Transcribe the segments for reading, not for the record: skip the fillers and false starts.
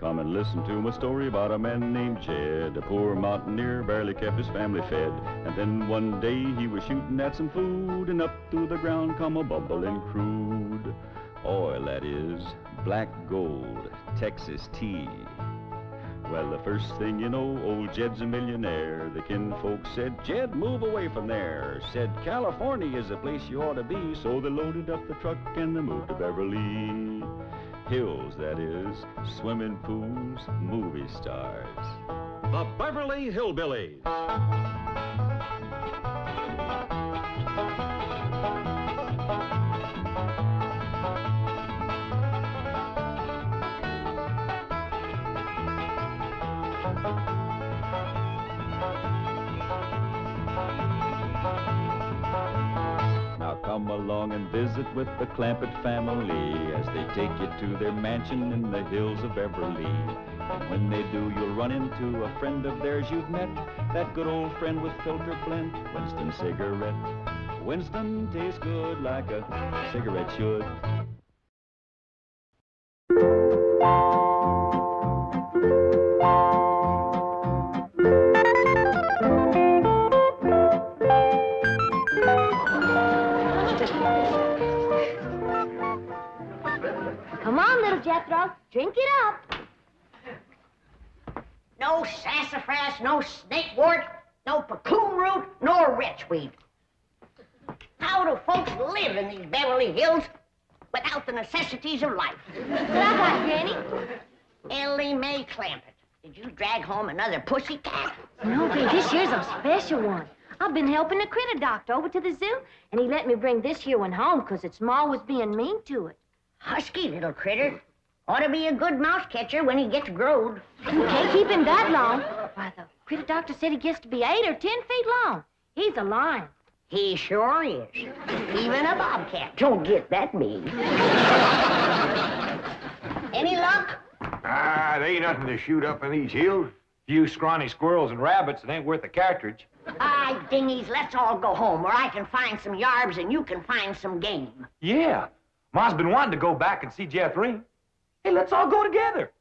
Come and listen to my story about a man named Jed. A poor mountaineer barely kept his family fed. And then one day he was shooting at some food, and up through the ground come a bubbling crude oil, that is, black gold, Texas tea. Well, the first thing you know, old Jed's a millionaire. The kinfolk said, Jed, move away from there. Said, California is the place you ought to be. So they loaded up the truck and they moved to Beverly Hills, that is, swimming pools, movie stars. The Beverly Hillbillies. Come along and visit with the Clampett family as they take you to their mansion in the hills of Beverly. And when they do, you'll run into a friend of theirs you've met, that good old friend with filter blend, Winston cigarette. Winston tastes good like a cigarette should. Come on, little Jethro, drink it up. No sassafras, no snakewort, no puccoon root, nor wretchweed. How do folks live in these Beverly Hills without the necessities of life? What I got, Granny? Elly May Clampett. Did you drag home another pussy cat? No, babe, this year's a special one. I've been helping the critter doctor over to the zoo, and he let me bring this here one home because its ma was being mean to it. Husky little critter. Ought to be a good mouse catcher when he gets growed. You can't keep him that long. Why, the critter doctor said he gets to be 8 or 10 feet long. He's a lion. He sure is. Even a bobcat don't get that big. Any luck? There ain't nothing to shoot up in these hills. Few scrawny squirrels and rabbits, it ain't worth a cartridge. Dingies, let's all go home where I can find some yarbs and you can find some game. Yeah. Ma's been wanting to go back and see Jeff Ring. Hey, let's all go together.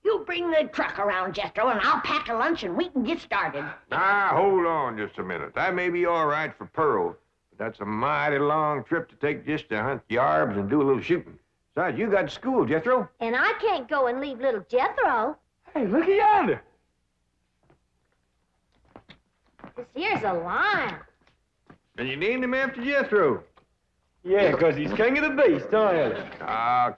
You bring the truck around, Jethro, and I'll pack a lunch and we can get started. Hold on just a minute. That may be all right for Pearl, but that's a mighty long trip to take just to hunt yarbs and do a little shooting. Besides, you got school, Jethro. And I can't go and leave little Jethro. Hey, look at yonder. This here's a lion. And you named him after Jethro. Yeah, 'cause he's king of the beast, huh, Elly?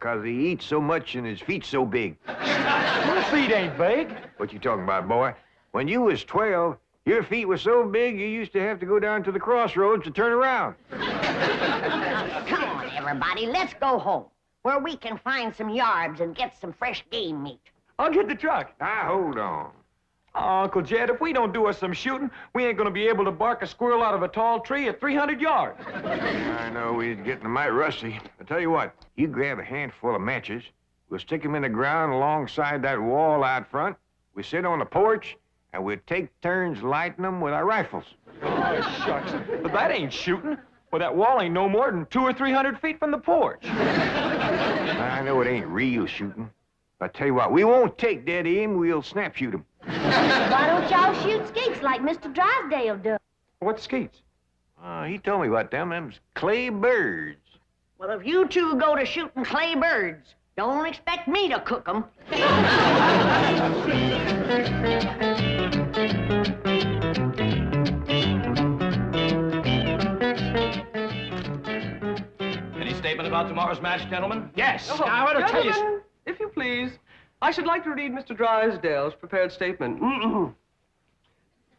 'Cause he eats so much and his feet so big. Your feet ain't big. What you talking about, boy? When you was 12, your feet were so big you used to have to go down to the crossroads to turn around. Come on, everybody, let's go home, where we can find some yarbs and get some fresh game meat. I'll get the truck. Hold on. Oh, Uncle Jed, if we don't do us some shooting, we ain't gonna be able to bark a squirrel out of a tall tree at 300 yards. I know we're getting mighty rusty. I tell you what, you grab a handful of matches, we'll stick them in the ground alongside that wall out front, we sit on the porch, and we'll take turns lighting them with our rifles. Oh, shucks. But that ain't shooting. Well, that wall ain't no more than 200 or 300 feet from the porch. I know it ain't real shooting. But I tell you what, we won't take dead aim, we'll snap shoot them. Why don't y'all shoot skeets like Mr. Drysdale does? What's skeets? He told me about them. Them's clay birds. Well, if you two go to shooting clay birds, don't expect me to cook them. Any statement about tomorrow's match, gentlemen? Yes. Now, I want to tell you... Gentlemen, if you please, I should like to read Mr. Drysdale's prepared statement.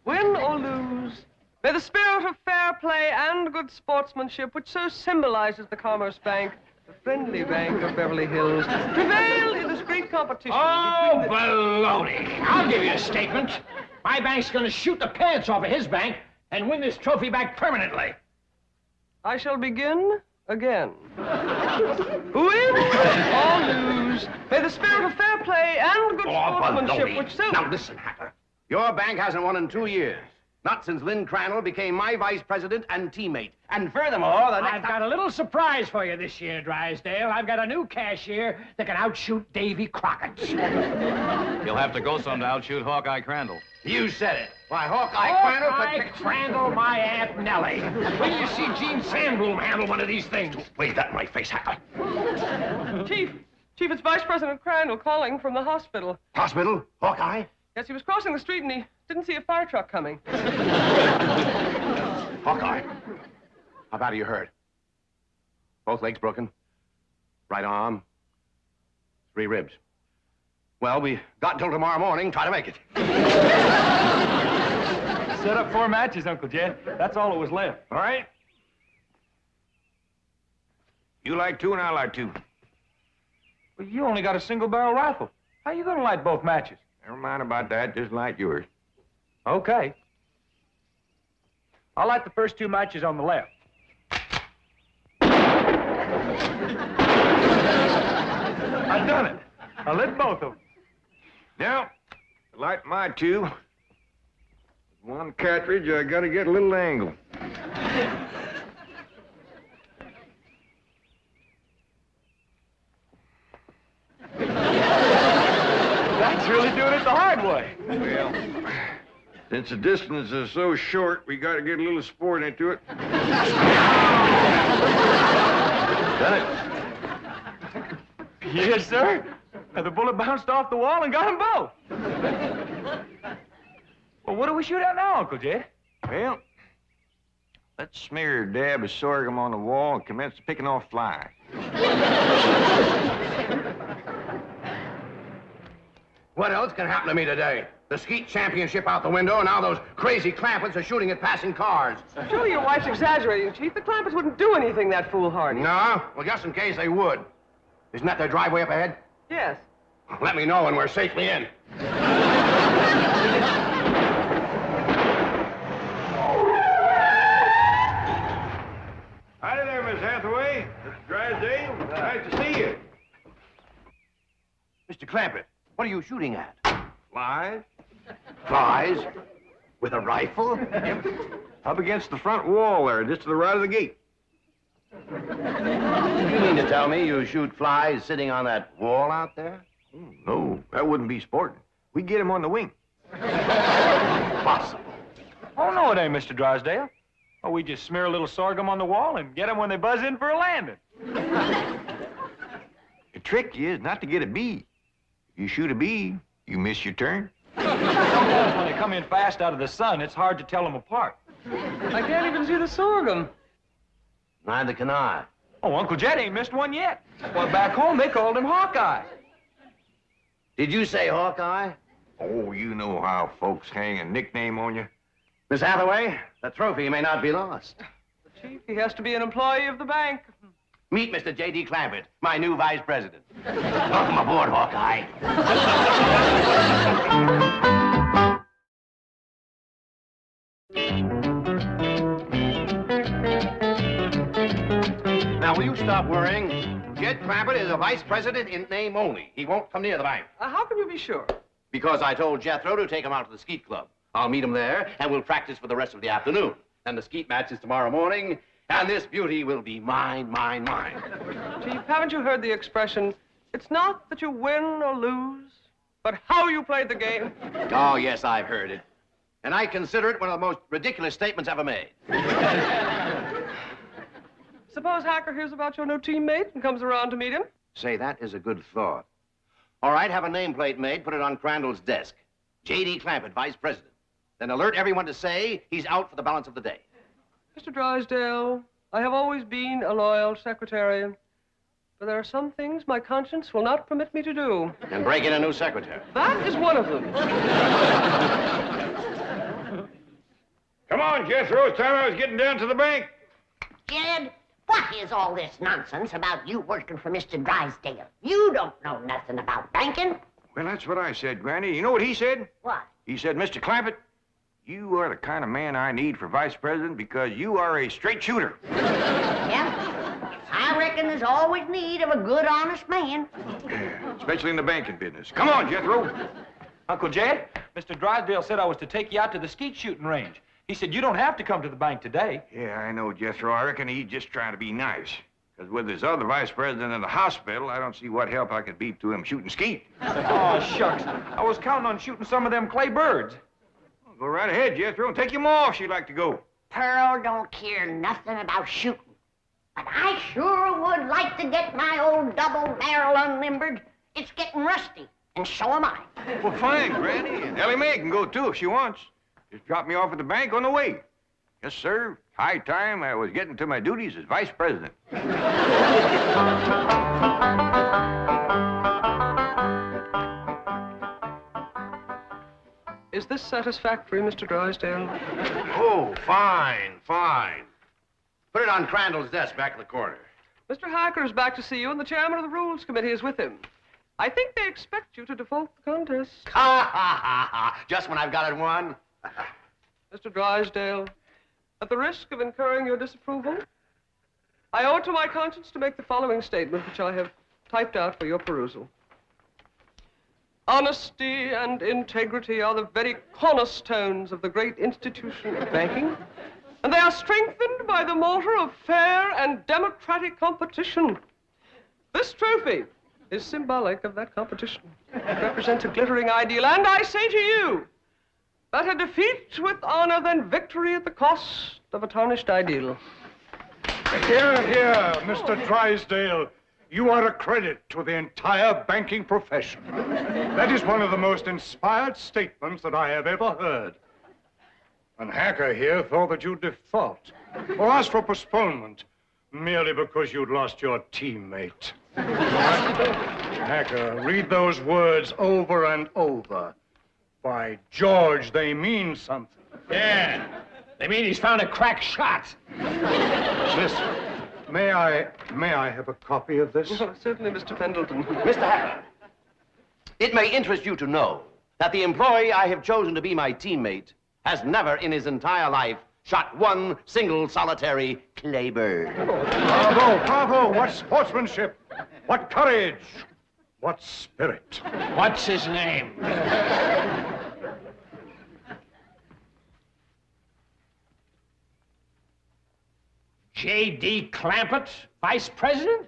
Win or lose, may the spirit of fair play and good sportsmanship, which so symbolizes the Commerce Bank, the friendly bank of Beverly Hills, prevail in this great competition. Oh, baloney. I'll give you a statement. My bank's going to shoot the pants off of his bank and win this trophy back permanently. I shall begin again. Win or lose, may the spirit of fair play and good sportsmanship, baloney. which so... Now, listen, Hatter. Your bank hasn't won in 2 years. Not since Lynn Crandell became my vice president and teammate. And furthermore, I've got a little surprise for you this year, Drysdale. I've got a new cashier that can outshoot Davy Crockett. You'll have to go some to outshoot Hawkeye Crandell. You said it. Why, Hawkeye Crandell Hawkeye Crandell, my Aunt Nellie. When you see Gene Sandbloom handle one of these things. Wave that in my face, Hacker. Chief, it's Vice President Crandell calling from the hospital. Hospital? Hawkeye? Yes, he was crossing the street and he didn't see a fire truck coming. Hawkeye, how bad are you hurt? Both legs broken? Right arm? 3 ribs. Well, we got until tomorrow morning. Try to make it. Set up 4 matches, Uncle Jed. That's all that was left. All right? You like 2 and I like 2. Well, you only got a single-barrel rifle. How you gonna light both matches? Never mind about that. Just light yours. Okay. I'll light the first 2 matches on the left. I've done it. I lit both of them. Now, to light my 2. 1 cartridge, I gotta get a little angle. That's really doing it the hard way. Well, since the distance is so short, we gotta get a little sport into it. Done it. Yes, sir. The bullet bounced off the wall and got them both. Well, what do we shoot at now, Uncle Jed? Well, let's smear a dab of sorghum on the wall and commence picking off flies. What else can happen to me today? The skeet championship out the window, and now those crazy Clampetts are shooting at passing cars. Surely your wife's exaggerating, Chief. The Clampetts wouldn't do anything that foolhardy. No? Well, just in case they would. Isn't that their driveway up ahead? Yes. Let me know when we're safely in. Hi there, Miss Hathaway. Mr. Drysdale. Nice to see you. Mr. Clampett, what are you shooting at? Flies? Flies? With a rifle? Up against the front wall there, just to the right of the gate. You mean to tell me you shoot flies sitting on that wall out there? Oh, no, that wouldn't be sporting. We get him on the wing. Possible. Oh, no, it ain't, Mr. Drysdale. Oh, we just smear a little sorghum on the wall and get them when they buzz in for a landing. The trick is not to get a bee. If you shoot a bee, you miss your turn. Sometimes when they come in fast out of the sun, it's hard to tell them apart. I can't even see the sorghum. Neither can I. Oh, Uncle Jed ain't missed one yet. Well, back home, they called him Hawkeye. Did you say Hawkeye? Oh, you know how folks hang a nickname on you. Miss Hathaway, the trophy may not be lost. Chief, he has to be an employee of the bank. Meet Mr. J.D. Clampett, my new vice president. Welcome aboard, Hawkeye. Now, will you stop worrying? Jed Clampett is a vice president in name only. He won't come near the bank. How can you be sure? Because I told Jethro to take him out to the skeet club. I'll meet him there, and we'll practice for the rest of the afternoon. And the skeet match is tomorrow morning, and this beauty will be mine, mine, mine. Chief, haven't you heard the expression, it's not that you win or lose, but how you played the game? Oh, yes, I've heard it. And I consider it one of the most ridiculous statements ever made. Suppose Hacker hears about your new teammate and comes around to meet him? Say, that is a good thought. All right, have a nameplate made, put it on Crandell's desk. J.D. Clampett, vice president. Then alert everyone to say he's out for the balance of the day. Mr. Drysdale, I have always been a loyal secretary, but there are some things my conscience will not permit me to do. And break in a new secretary. That is one of them. Come on, Jethro. It's time I was getting down to the bank. Jed, what is all this nonsense about you working for Mr. Drysdale? You don't know nothing about banking. Well, that's what I said, Granny. You know what he said? What? He said, Mr. Clampett, you are the kind of man I need for vice president because you are a straight shooter. Yeah? I reckon there's always need of a good, honest man. Especially in the banking business. Come on, Jethro. Uncle Jed, Mr. Drysdale said I was to take you out to the skeet shooting range. He said you don't have to come to the bank today. Yeah, I know, Jethro. I reckon he's just trying to be nice. Because with his other vice president in the hospital, I don't see what help I could be to him shooting skeet. Oh, shucks. I was counting on shooting some of them clay birds. Well, go right ahead, Jethro, and take him off if you'd like to go. Pearl don't care nothing about shooting. But I sure would like to get my old double barrel unlimbered. It's getting rusty, and so am I. Well, fine, Granny. And Elly May can go, too, if she wants. Just drop me off at the bank on the way. Yes, sir. High time I was getting to my duties as vice president. Is this satisfactory, Mr. Drysdale? Oh, fine, fine. Put it on Crandell's desk back in the corner. Mr. Hacker is back to see you, and the chairman of the Rules Committee is with him. I think they expect you to default the contest. Ha, ha, ha, ha. Just when I've got it won. Mr. Drysdale, at the risk of incurring your disapproval, I owe it to my conscience to make the following statement, which I have typed out for your perusal. Honesty and integrity are the very cornerstones of the great institution of banking, and they are strengthened by the mortar of fair and democratic competition. This trophy is symbolic of that competition. It represents a glittering ideal, and I say to you, better defeat with honor than victory at the cost of a tarnished ideal. Here, here, Mr. Drysdale. You are a credit to the entire banking profession. That is one of the most inspired statements that I have ever heard. And Hacker here thought that you'd default or ask for postponement merely because you'd lost your teammate. Hacker, read those words over and over. By George, they mean something. Yeah, they mean he's found a crack shot. Listen, may I have a copy of this? Oh, certainly, Mr. Pendleton. Mr. Hacker, it may interest you to know that the employee I have chosen to be my teammate has never in his entire life shot one single solitary clay bird. Bravo, bravo! What sportsmanship! What courage! What spirit! What's his name? J.D. Clampett, vice president?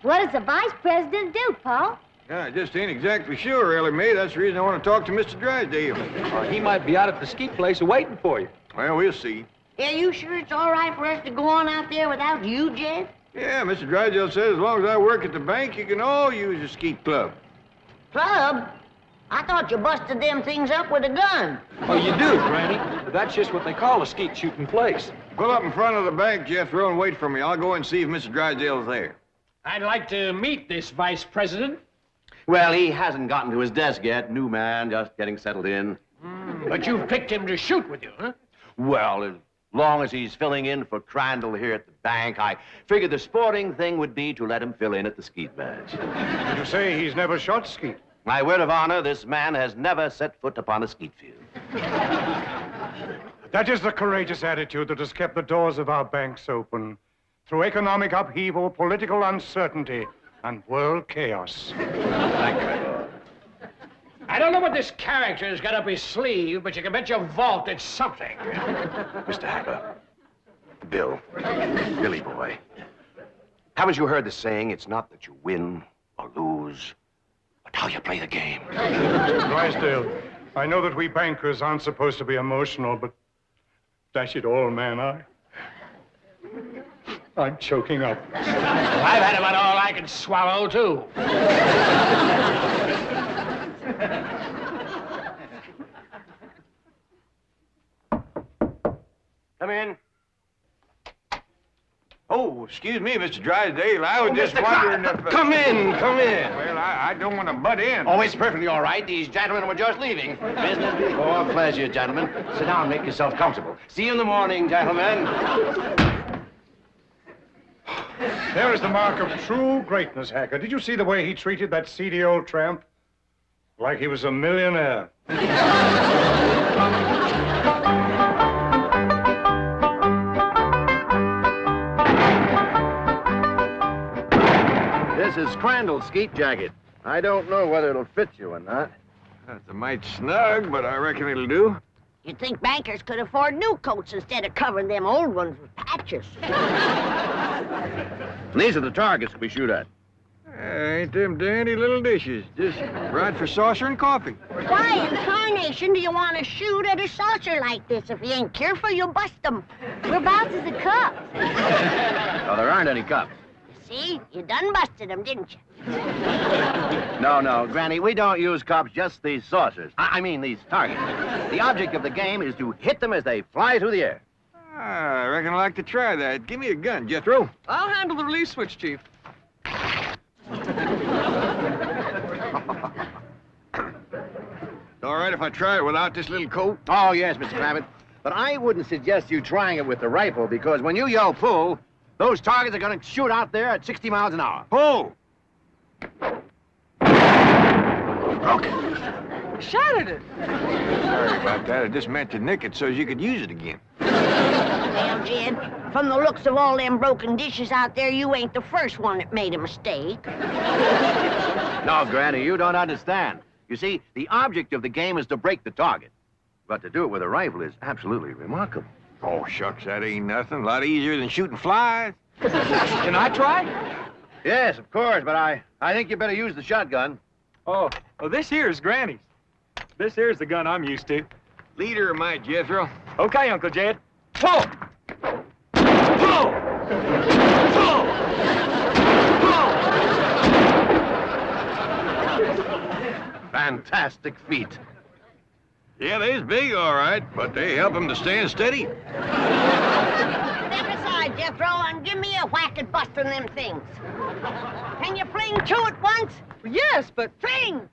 What does the vice president do, Paul? Yeah, I just ain't exactly sure, Elly May. That's the reason I want to talk to Mr. Drysdale. He might be out at the skeet place waiting for you. Well, we'll see. Yeah, you sure it's all right for us to go on out there without you, Jed? Yeah, Mr. Drysdale says as long as I work at the bank, you can all use the skeet club. Club? I thought you busted them things up with a gun. Oh, you do, Granny? But that's just what they call a skeet shooting place. Pull up in front of the bank, Jethro, and wait for me. I'll go and see if Mr. Drysdale's there. I'd like to meet this vice president. Well, he hasn't gotten to his desk yet. New man, just getting settled in. But you've picked him to shoot with you, huh? Well, as long as he's filling in for Crandell here at the bank, I figured the sporting thing would be to let him fill in at the skeet match. You say he's never shot skeet? My word of honor, this man has never set foot upon a skeet field. That is the courageous attitude that has kept the doors of our banks open through economic upheaval, political uncertainty, and world chaos. I don't know what this character's got up his sleeve, but you can bet your vault it's something. Mr. Hacker, Bill, Billy boy, haven't you heard the saying, it's not that you win or lose, but how you play the game? Mr. Drysdale, I know that we bankers aren't supposed to be emotional, but dash it all, man, I'm choking up. Well, I've had about all I can swallow, too. Come in. Oh, excuse me, Mr. Drysdale. I was just wondering if... Come in, come in. Well, I don't want to butt in. Oh, it's perfectly all right. These gentlemen were just leaving. Business before pleasure, gentlemen. Sit down, make yourself comfortable. See you in the morning, gentlemen. There is the mark of true greatness, Hacker. Did you see the way he treated that seedy old tramp? Like he was a millionaire. This is Crandell's skeet jacket. I don't know whether it'll fit you or not. That's a mite snug, but I reckon it'll do. You'd think bankers could afford new coats instead of covering them old ones with patches. These are the targets we shoot at. Ain't them dandy little dishes. Just right for saucer and coffee. Why in tarnation do you want to shoot at a saucer like this? If you ain't careful, you'll bust them. Whereabouts is the cup? Oh, there aren't any cups. See? You done busted them, didn't you? No, Granny, we don't use cups, just these saucers. I mean these targets. The object of the game is to hit them as they fly through the air. I reckon I'd like to try that. Give me a gun, Jethro. I'll handle the release switch, Chief. All right if I try it without this little coat? Oh, yes, Mr. Clampett. But I wouldn't suggest you trying it with the rifle, because when you yell pull, those targets are going to shoot out there at 60 miles an hour. Pull! Broke it. Shattered it. Sorry about that. I just meant to nick it so you could use it again. Well, Jed, from the looks of all them broken dishes out there, you ain't the first one that made a mistake. No, Granny, you don't understand. You see, the object of the game is to break the target. But to do it with a rifle is absolutely remarkable. Oh, shucks, that ain't nothing. A lot easier than shooting flies. Can I try? Yes, of course, but I think you better use the shotgun. Oh, this here's Granny's. This here's the gun I'm used to. Leader of my Jethro. Okay, Uncle Jed. Pull! Pull! Pull! Pull! Fantastic feat. Yeah, they's big, all right, but they help them to stand steady. Step aside, Jethro, and give me a whack at busting them things. Can you fling two at once? Yes, but... Fling!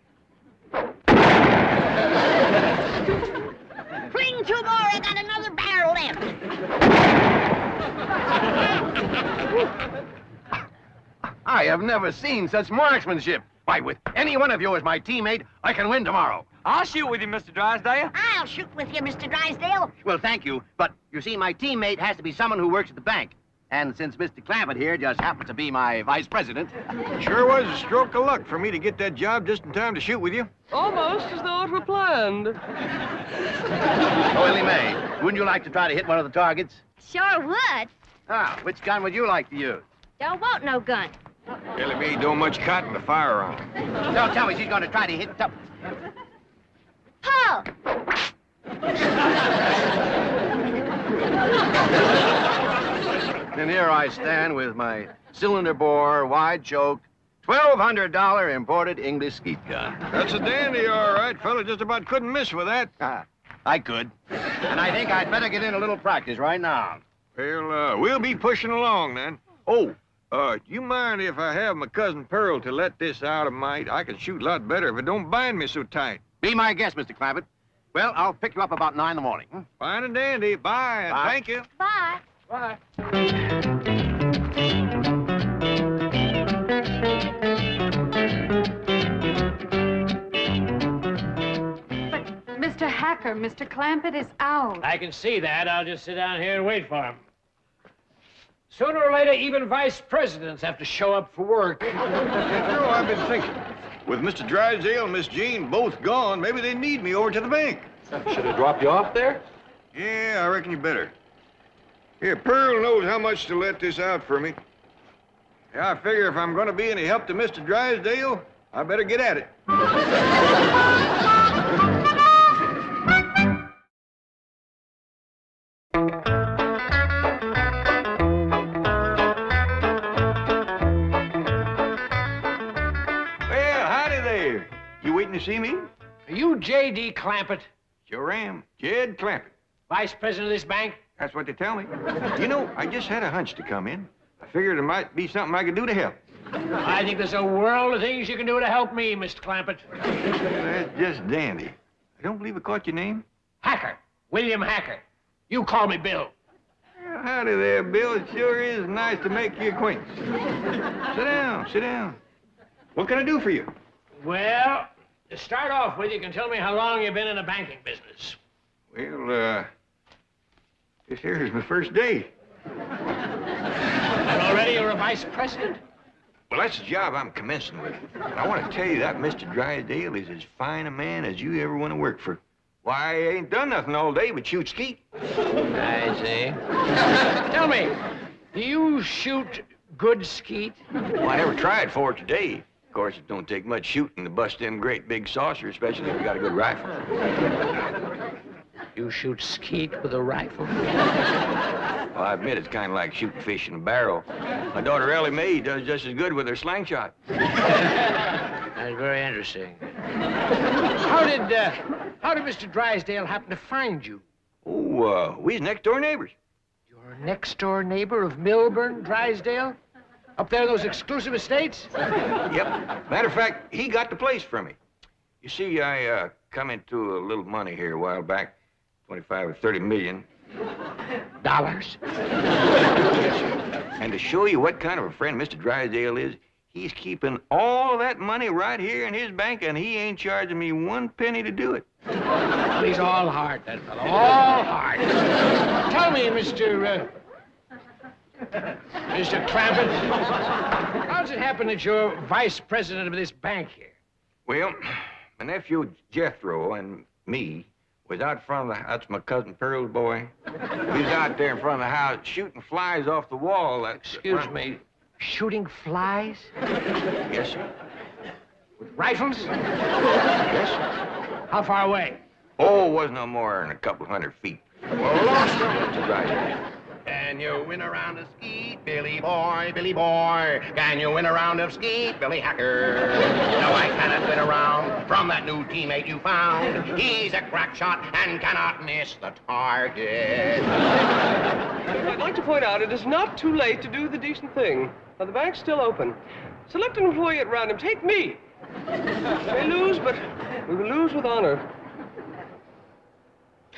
Fling two more, I got another barrel left. I have never seen such marksmanship. Why, with any one of you as my teammate, I can win tomorrow. I'll shoot with you, Mr. Drysdale. I'll shoot with you, Mr. Drysdale. Well, thank you, but you see, my teammate has to be someone who works at the bank. And since Mr. Clampett here just happens to be my vice president... Sure was a stroke of luck for me to get that job just in time to shoot with you. Almost as though it were planned. Oh, Elly May, wouldn't you like to try to hit one of the targets? Sure would. Ah, which gun would you like to use? Don't want no gun. Elly May don't much cotton to fire on. Don't tell me she's going to try to hit... Pull! And here I stand with my cylinder bore, wide choke, $1,200 imported English skeet gun. That's a dandy, all right. Fella just about couldn't miss with that. I could. And I think I'd better get in a little practice right now. Well, we'll be pushing along then. Oh, you mind if I have my cousin Pearl to let this out of mite? I can shoot a lot better if it don't bind me so tight. Be my guest, Mr. Clampett. Well, I'll pick you up about 9 in the morning. Fine and dandy. Bye, and Bye. thank you. Bye. Bye. Mr. Hacker, Mr. Clampett is out. I can see that. I'll just sit down here and wait for him. Sooner or later, even vice presidents have to show up for work. Jethro, I've been thinking. With Mr. Drysdale and Miss Jane both gone, maybe they need me over to the bank. Should I drop you off there? Yeah, I reckon you better. Here, Pearl knows how much to let this out for me. Yeah, I figure if I'm going to be any help to Mr. Drysdale, I better get at it. Well, howdy there. You waiting to see me? Are you J.D. Clampett, Sure am. Jed Clampett. vice president of this bank? That's what they tell me. You know, I just had a hunch to come in. I figured there might be something I could do to help. I think there's a world of things you can do to help me, Mr. Clampett. That's just dandy. I don't believe I caught your name. Hacker. William Hacker. You call me Bill. Well, howdy there, Bill. It sure is nice to make your acquaintance. Sit down, sit down. What can I do for you? Well, to start off with, you can tell me how long you've been in the banking business. Well, this here is my first day. And already you're a vice president? Well, that's the job I'm commencing with. And I want to tell you that Mr. Drysdale is as fine a man as you ever want to work for. Why, I ain't done nothing all day but shoot skeet. I see. Tell me, do you shoot good skeet? Well, I never tried for it today. Of course, it don't take much shooting to bust them great big saucers, especially if you got a good rifle. You shoot skeet with a rifle? Well, I admit it's kind of like shooting fish in a barrel. My daughter Elly May does just as good with her slingshot. That's very interesting. How did Mr. Drysdale happen to find you? Oh, we was next-door neighbors. Your next-door neighbor of Milburn, Drysdale? Up there in those exclusive estates? Yep. Matter of fact, he got the place from me. You see, I come into a little money here a while back, 25 or 30 million. Dollars? Yes, sir. And to show you what kind of a friend Mr. Drysdale is, he's keeping all that money right here in his bank, and he ain't charging me 1 penny to do it. Well, he's all heart, that fellow. All heart. Tell me, Mr. Clampett, how does it happen that you're vice president of this bank here? Well, my nephew Jethro and me was out front of the... That's my cousin Pearl's boy. He was out there in front of the house shooting flies off the wall. Excuse me, shooting flies? Yes, sir. With rifles? Yes, sir. How far away? Oh, it wasn't no more than a couple 100 feet. Well, lost him, Mr. Drysdale. Can you win a round of skeet, Billy boy, Billy boy? Can you win a round of skeet, Billy Hacker? No, I cannot win a round from that new teammate you found. He's a crack shot and cannot miss the target. I'd like to point out it is not too late to do the decent thing. Now, the bank's still open. Select an employee at random. Take me. We may lose, but we will lose with honor.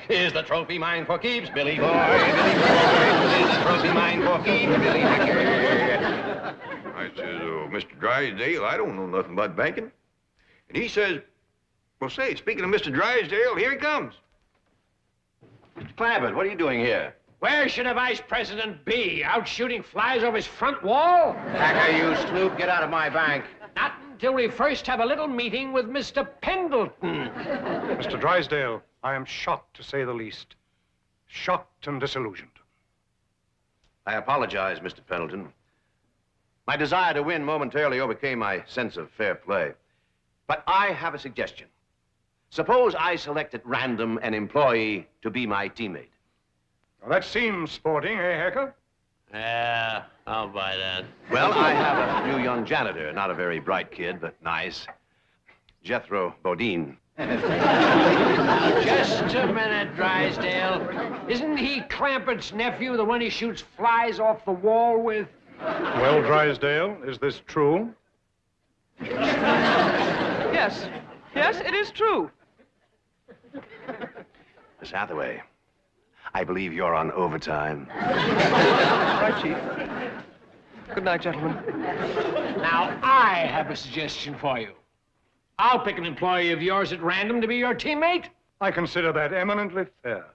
Is the trophy mine for keeps, Billy boy, Billy boy? Is the trophy mine for keeps, Billy Hacker? I says, Mr. Drysdale, I don't know nothing about banking. And he says, well, say, speaking of Mr. Drysdale, here he comes. Mr. Clampett, what are you doing here? Where should a vice president be? Out shooting flies off his front wall? Hacker, you snoop, get out of my bank. Not until we first have a little meeting with Mr. Pendleton. Mr. Drysdale, I am shocked, to say the least. Shocked and disillusioned. I apologize, Mr. Pendleton. My desire to win momentarily overcame my sense of fair play. But I have a suggestion. Suppose I select at random an employee to be my teammate. Well, that seems sporting, eh, Hacker? Yeah, I'll buy that. Well, I have a new young janitor, not a very bright kid, but nice. Jethro Bodine. Just a minute, Drysdale. Isn't he Clampett's nephew, the one he shoots flies off the wall with? Well, Drysdale, is this true? Yes. Yes, it is true. Miss Hathaway, I believe you're on overtime. Right, Chief. Good night, gentlemen. Now, I have a suggestion for you. I'll pick an employee of yours at random to be your teammate. I consider that eminently fair.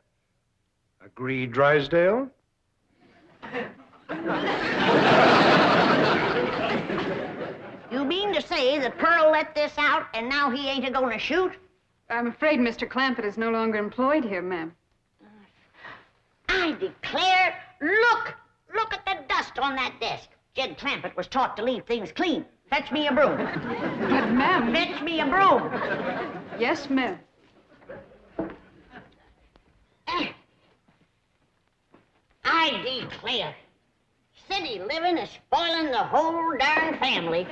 Agreed, Drysdale? You mean to say that Pearl let this out and now he ain't a-gonna shoot? I'm afraid Mr. Clampett is no longer employed here, ma'am. I declare, look at the dust on that desk. Jed Clampett was taught to leave things clean. Fetch me a broom. But, ma'am... Fetch me a broom. Yes, ma'am. I declare, city living is spoiling the whole darn family.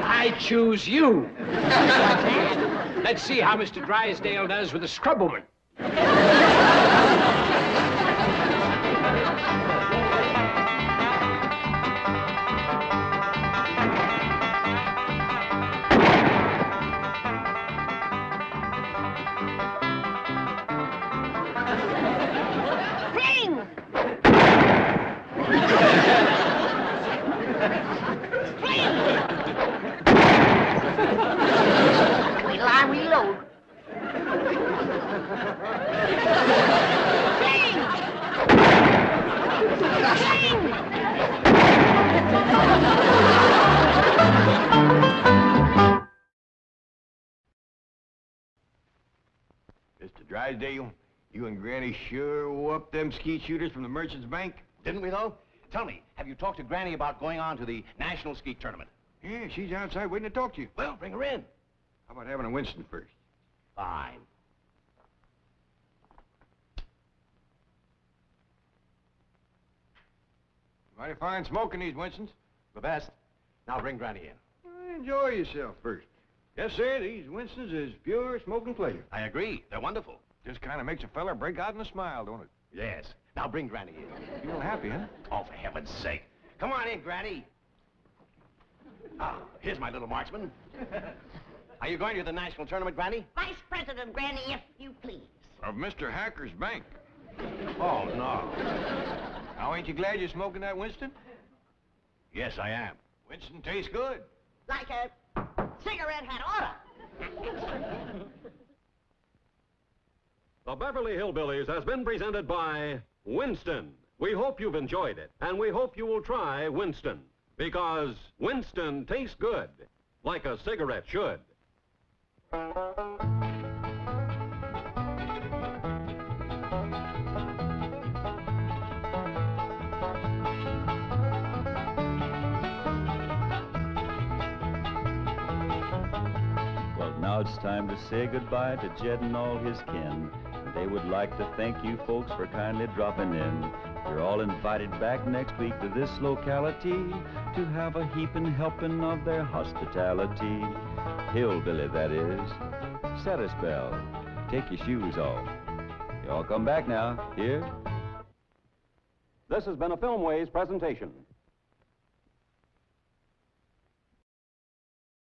I choose you. Let's see how Mr. Drysdale does with a scrubwoman. Fling! Wait till I reload. Drysdale, you and Granny sure whooped them skeet shooters from the Merchants Bank. Didn't we, though? Tell me, have you talked to Granny about going on to the National Skeet Tournament? Yeah, she's outside waiting to talk to you. Well, bring her in. How about having a Winston first? Fine. Mighty fine smoking these Winstons. The best. Now bring Granny in. Enjoy yourself first. Yes, sir, these Winstons is pure smoking pleasure. I agree. They're wonderful. Just kind of makes a fella break out in a smile, don't it? Yes. Now bring Granny in. Feel happy, huh? Oh, for heaven's sake. Come on in, Granny. Ah, here's my little marksman. Are you going to the national tournament, Granny? Vice President, Granny, if you please. Of Mr. Hacker's bank. Oh, no. Now, ain't you glad you're smoking that Winston? Yes, I am. Winston tastes good. Like a cigarette had oughta. The Beverly Hillbillies has been presented by Winston. We hope you've enjoyed it, and we hope you will try Winston, because Winston tastes good, like a cigarette should. Well, now it's time to say goodbye to Jed and all his kin. They would like to thank you folks for kindly dropping in. You're all invited back next week to this locality to have a heaping helping of their hospitality. Hillbilly, that is. Set a spell. Take your shoes off. You all come back now. Here. This has been a Filmways presentation.